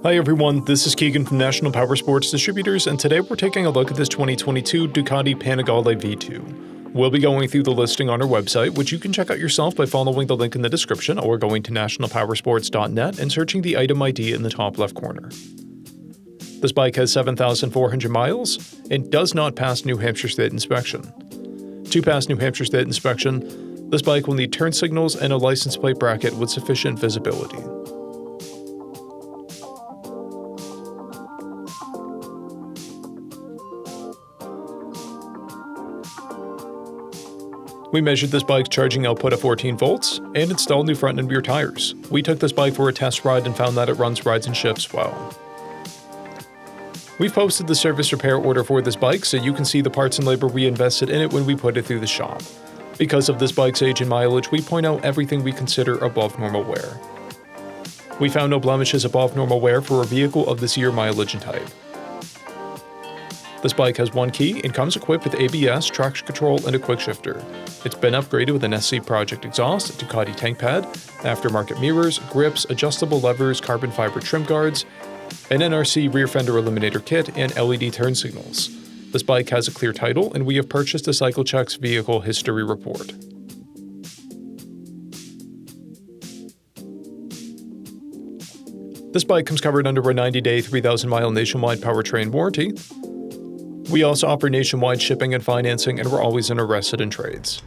Hi everyone, this is Keegan from National Powersports Distributors, and today we're taking a look at this 2022 Ducati Panigale V2. We'll be going through the listing on our website, which you can check out yourself by following the link in the description or going to nationalpowersports.net and searching the item ID in the top left corner. This bike has 7,400 miles and does not pass New Hampshire State inspection. To pass New Hampshire State inspection, this bike will need turn signals and a license plate bracket with sufficient visibility. We measured this bike's charging output at 14 volts and installed new front and rear tires. We took this bike for a test ride and found that it runs, rides, and shifts well. We've posted the service repair order for this bike so you can see the parts and labor we invested in it when we put it through the shop. Because of this bike's age and mileage, we point out everything we consider above normal wear. We found no blemishes above normal wear for a vehicle of this year, mileage, and type. This bike has one key and comes equipped with ABS, traction control, and a quick shifter. It's been upgraded with an SC Project exhaust, a Ducati tank pad, aftermarket mirrors, grips, adjustable levers, carbon fiber trim guards, an NRC rear fender eliminator kit, and LED turn signals. This bike has a clear title, and we have purchased a CycleCheck's vehicle history report. This bike comes covered under a 90-day, 3,000-mile nationwide powertrain warranty. We also offer nationwide shipping and financing, and we're always interested in trades.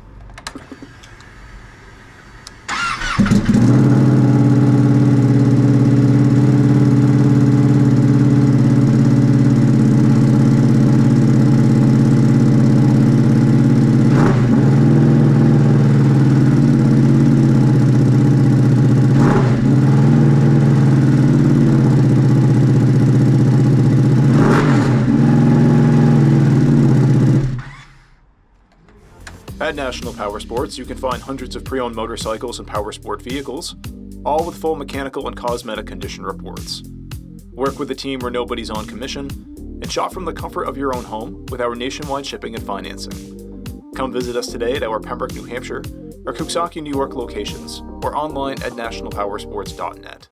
At National Powersports, you can find hundreds of pre-owned motorcycles and powersport vehicles, all with full mechanical and cosmetic condition reports. Work with a team where nobody's on commission, and shop from the comfort of your own home with our nationwide shipping and financing. Come visit us today at our Pembroke, New Hampshire, or Coxsackie, New York locations, or online at nationalpowersports.net.